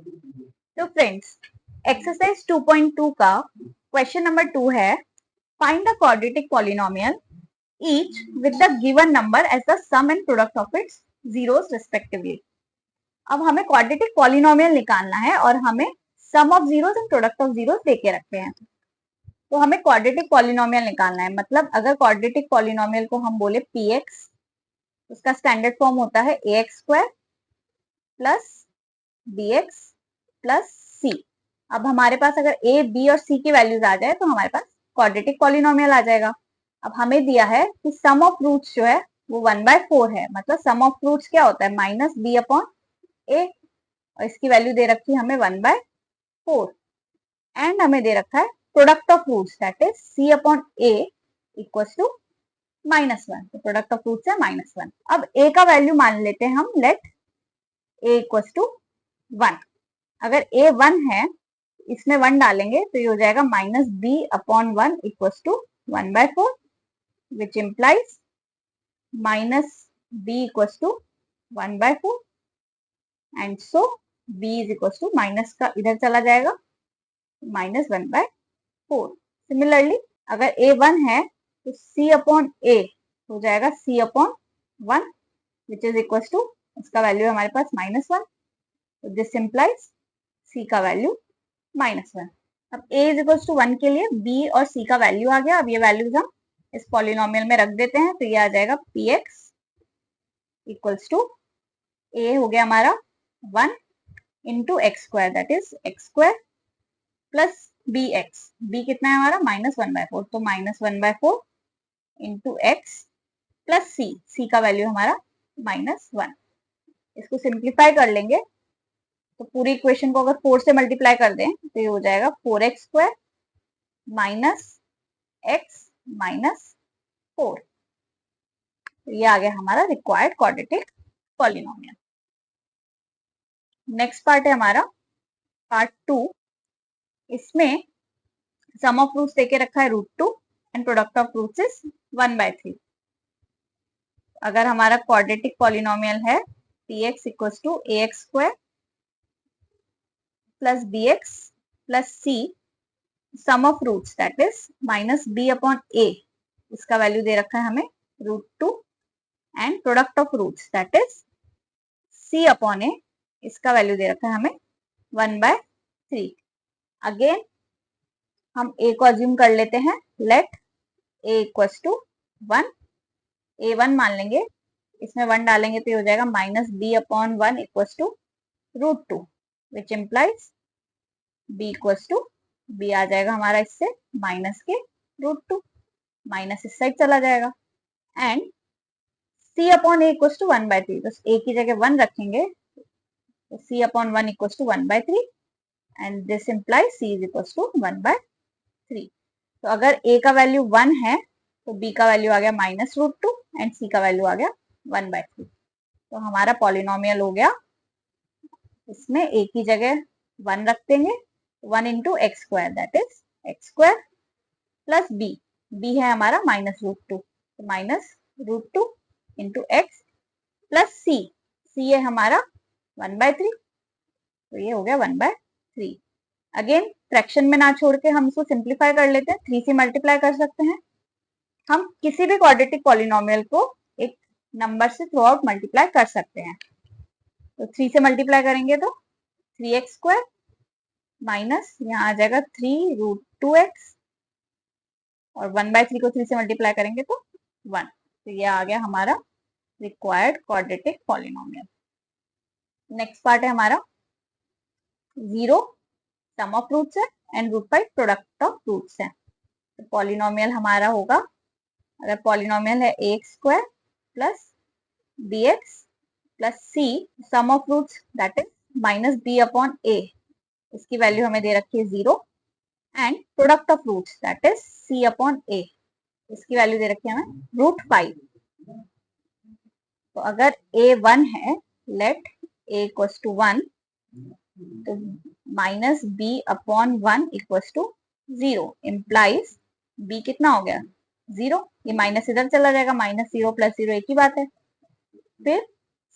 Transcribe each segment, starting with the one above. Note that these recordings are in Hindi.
तो फ्रेंड्स, एक्सरसाइज 2.2 का क्वेश्चन नंबर 2 है, find the quadratic polynomial each with the given number as the sum and product of its zeros respectively। अब हमें क्वाड्रेटिक पॉलिनोमियल निकालना है और हमें sum of zeros and product of zeros देके रखे हैं। तो हमें क्वाड्रेटिक पॉलिनोमियल निकालना है, मतलब अगर क्वाड्रेटिक पॉलिनोमियल को हम बोले px, उसका स्टैंडर्ड फॉर्म होता है ax square plus bx plus c। अब हमारे पास अगर a, b और c की वैल्यूज आ जाए तो हमारे पास क्वाड्रेटिक पॉलिनोमियल आ जाएगा। अब हमें दिया है कि सम ऑफ रूट्स जो है वो 1/4 है, मतलब सम ऑफ रूट्स क्या होता है, माइनस b अपॉन a, और इसकी वैल्यू दे रखी है हमें 1/4। एंड हमें दे रखा है product of roots that is c upon a equals to -1। तो प्रोडक्ट ऑफ रूट्स है -1। अब a का वैल्यू मान लेते हैं हम, लेट a इक्वल्स टू 1। अगर a 1 है, इसमें 1 डालेंगे तो ये हो जाएगा minus b upon 1 equals to 1/4, which implies minus b equals to 1/4 and so b is equals to minus का इधर चला जाएगा -1/4। सिमिलरली अगर a 1 है तो c अपॉन a हो जाएगा c upon 1 which is equals to, इसका वैल्यू हमारे पास -1, तो दिस इम्प्लाइज c का वैल्यू -1। अब a इज इक्वल्स टू 1 के लिए b और c का वैल्यू आ गया। अब ये वैल्यूज हम इस पॉलिनोमियल में रख देते हैं, तो ये आ जाएगा px इक्वल्स टू a हो गया हमारा 1 into x square that is x square plus bx, b कितना है हमारा -1/4, तो -1/4 इंटू एक्स प्लस c का वैल्यू हमारा -1। इसको सिंप्लीफाई कर लेंगे तो पूरी इक्वेशन को अगर 4 से मल्टीप्लाई कर दें तो ये हो जाएगा 4x square minus x minus 4। तो ये आ गया हमारा required quadratic polynomial. Next part है हमारा पार्ट 2। इसमें सम ऑफ रूट्स देके रखा है √2 and product of roots is 1/3। अगर हमारा क्वाड्रेटिक पॉलिनोमियल है px equals to ax square plus bx plus c, sum of roots that is minus b upon a, इसका वैल्यू दे रखा है हमें √2 and product of roots that is c upon a, इसका वैल्यू दे रखा है हमें 1/3। अगेन हम a को अज्यूम कर लेते हैं, late a equals to 1, a1 मान लेंगे, इसमें 1 डालेंगे तो ये हो जाएगा minus b upon 1 equals to √2 which implies b equals to, b आ जाएगा हमारा इससे माइनस के √2, माइनस इस साइड चला जाएगा and c upon a equals to 1/3, तो a की जगह 1 रखेंगे तो c upon 1 equals to 1/3 and this implies c is equals to 1/3। तो अगर a का वैल्यू 1 है तो b का वैल्यू आ गया -√2 एंड c का वैल्यू आ गया 1/3। तो हमारा पॉलिनोमियल हो गया, इसमें a की जगह 1 रख देंगे, 1 into x square that is x square plus b है हमारा -√2, तो -√2 इंटू एक्स प्लस c है हमारा 1/3, तो ये हो गया 1/3। अगेन फ्रैक्शन में ना छोड़ के हम इसको सिंप्लीफाई कर लेते हैं, 3 से मल्टीप्लाई कर सकते हैं। हम किसी भी क्वाड्रेटिक पॉलिनोमियल को एक नंबर से थ्रू आउट मल्टीप्लाई कर सकते हैं। तो 3 से मल्टीप्लाई करेंगे तो 3x स्क्वायर माइनस यहाँ आ जाएगा 3√2x और 1/3 को 3 से मल्टीप्लाई करेंगे तो 1। तो ये आ गया हमारा required quadratic polynomial. Next part है हमारा 0, सम ऑफ रूट्स है एंड √5 प्रोडक्ट ऑफ रूट्स है। तो पॉलिनोमियल हमारा होगा, अगर पॉलिनोमियल है ax square plus bx plus c, sum of roots that is minus b upon a, इसकी वैल्यू हमें दे रखी है 0 and product of roots that is c upon a, इसकी वैल्यू दे रखी है हमें √5। तो अगर a 1 है, लेट a इक्वल्स टू 1, तो minus b upon 1 equals to 0 implies b कितना हो गया 0, ये माइनस इधर चला जाएगा, -0 + 0 एक ही बात है। फिर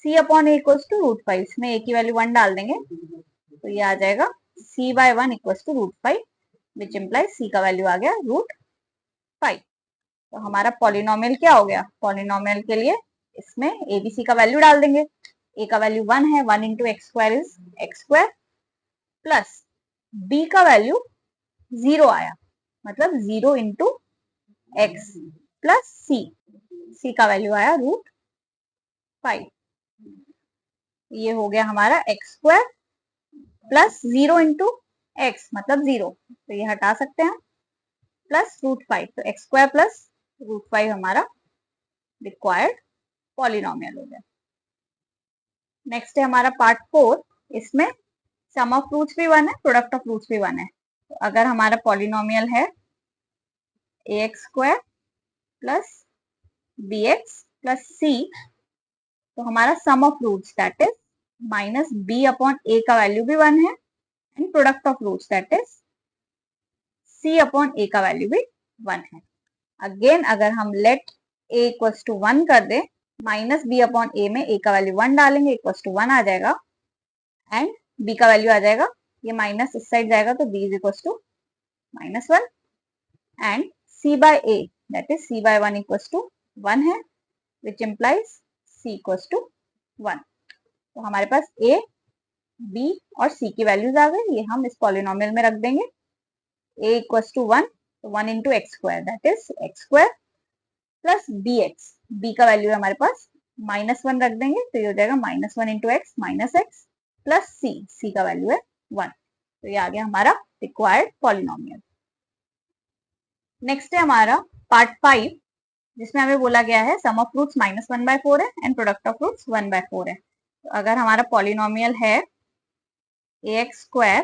c upon a equals to √5, इसमें a की वैल्यू 1 डाल देंगे तो ये आ जाएगा c/1 equal to √5 which implies c का वैल्यू आ गया √5। तो हमारा पॉलिनोमियल क्या हो गया, पॉलिनोमियल के लिए इसमें एबीसी का वैल्यू डाल देंगे। ए का वैल्यू 1 है, 1 into x square is x square, plus b का वैल्यू 0 आया, मतलब 0 इंटू एक्स प्लस सी का वैल्यू आया √5। ये हो गया हमारा x square plus 0 into x मतलब 0, तो ये हटा सकते हैं, प्लस √5, तो एक्स स्क्वायर प्लस √5 हमारा रिक्वायर्ड पॉलिनोमियल हो गया। नेक्स्ट है हमारा पार्ट 4, इसमें सम ऑफ रूट्स भी 1 है, प्रोडक्ट ऑफ रूट्स भी 1 है। तो अगर हमारा पॉलिनोमियल है ax² plus bx plus c, तो हमारा sum of roots that is minus b upon a का वैल्यू भी 1 है, and product of roots that is c upon a का वैल्यू भी 1 है। अगेन अगर हम लेट a इक्वल्स टू 1 कर दे, माइनस b अपॉन a में a का वैल्यू 1 डालेंगे, इक्वल्स टू 1 आ जाएगा, एंड b का वैल्यू आ जाएगा, ये माइनस इस साइड जाएगा तो b is equals to -1, and c by a that is c/1 equals to 1 है, which implies c equals to 1। तो हमारे पास a, b और c की वैल्यूज आ गई, ये हम इस पॉलिनोमियल में रख देंगे। a इक्वल्स टू 1, तो 1 into x square that is x square plus bx, b का वैल्यू है हमारे पास -1 रख देंगे, तो ये हो जाएगा -1 into x minus x plus c का वैल्यू है 1। तो ये आ गया हमारा रिक्वायर्ड पॉलिनोमियल। नेक्स्ट है हमारा पार्ट 5, जिसमें हमें बोला गया है सम ऑफ रूट्स -1/4 है एंड प्रोडक्ट ऑफ रूट्स 1/4 है। तो अगर हमारा पॉलिनोमियल है ax²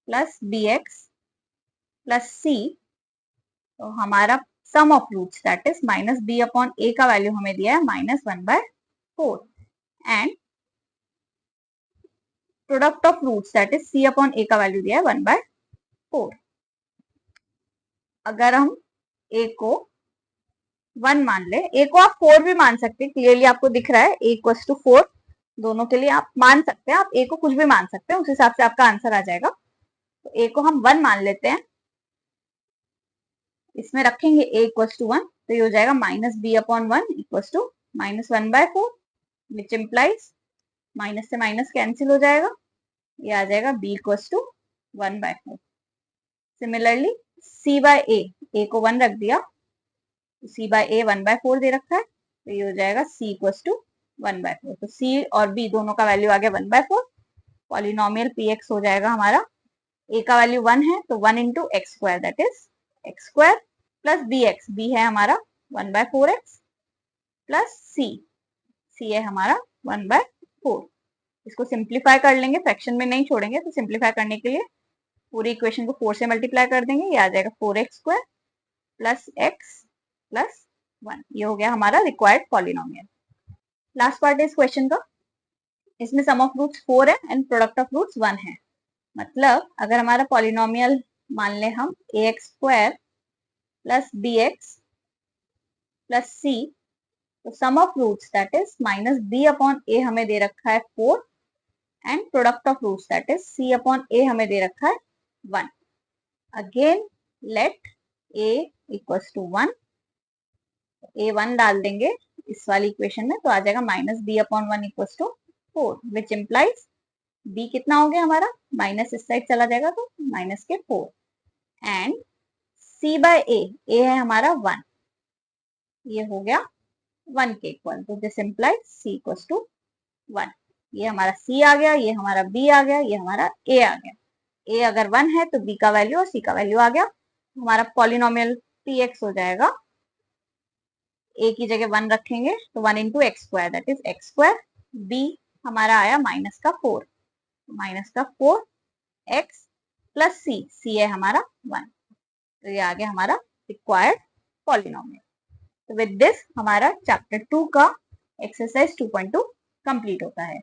plus bx plus c, तो हमारा sum of roots that is minus b upon a का वैल्यू हमें दिया है -1/4, and product of roots that is c upon a का वैल्यू दिया है 1/4। अगर हम a को 1 मान ले, a को आप 4 भी मान सकते हैं, क्लियरली आपको दिख रहा है a इक्वल्स टू 4, दोनों के लिए आप मान सकते हैं, आप a को कुछ भी मान सकते हैं, उस हिसाब से आपका आंसर आ जाएगा। तो a को हम 1 मान लेते हैं, इसमें रखेंगे a इक्वल्स टू 1, तो ये हो जाएगा minus b upon 1 equals to -1/4, which implies minus से माइनस कैंसिल हो जाएगा, ये आ जाएगा b equals to 1/4। Similarly c by a को 1 रख दिया, c बाय a 1/4 दे रखा है, तो ये हो जाएगा c इक्वल्स टू 1/4। तो c और b दोनों का वैल्यू आ गया 1/4। पॉलिनोमियल px हो जाएगा हमारा, a का वैल्यू 1 है, तो 1 into x square that is x square plus bx, b है हमारा 1/4x प्लस c है हमारा 1/4। इसको सिंप्लीफाई कर लेंगे, फ्रैक्शन में नहीं छोड़ेंगे, तो सिंप्लीफाई करने के लिए पूरी इक्वेशन को 4 से मल्टीप्लाई कर देंगे, ये आ जाएगा 4x² प्लस x प्लस 1। ये हो गया हमारा रिक्वायर्ड पॉलिनोमियल। लास्ट पार्ट है इस क्वेश्चन का, इसमें सम ऑफ रूट्स 4 है एंड प्रोडक्ट ऑफ रूट्स 1 है। मतलब अगर हमारा पॉलिनोमियल मान ले हम ax² plus bx plus c, तो sum of roots that is minus b upon a हमें दे रखा है 4, and product of roots that is c upon a हमें दे रखा है 1। Again let a equals to 1, a 1 डाल देंगे इस वाली इक्वेशन में, तो आ जाएगा minus b upon 1 equals to 4, which implies b कितना हो गया हमारा, माइनस इस साइड चला जाएगा तो माइनस के 4, एंड c बाय a है हमारा 1, ये हो गया 1 के इक्वल, तो this implies c equals to 1। ये हमारा c आ गया, ये हमारा b आ गया, ये हमारा a आ गया। a अगर 1 है तो b का वैल्यू और c का वैल्यू आ गया, हमारा पॉलिनोमियल px हो जाएगा, a की जगह 1 रखेंगे तो 1 into x square that is x square, b हमारा आया माइनस का 4, माइनस का 4x प्लस c है हमारा 1, तो ये आ गया हमारा रिक्वायर्ड पॉलिनोमियल। तो विद दिस हमारा चैप्टर 2 का एक्सरसाइज 2.2 कंप्लीट होता है।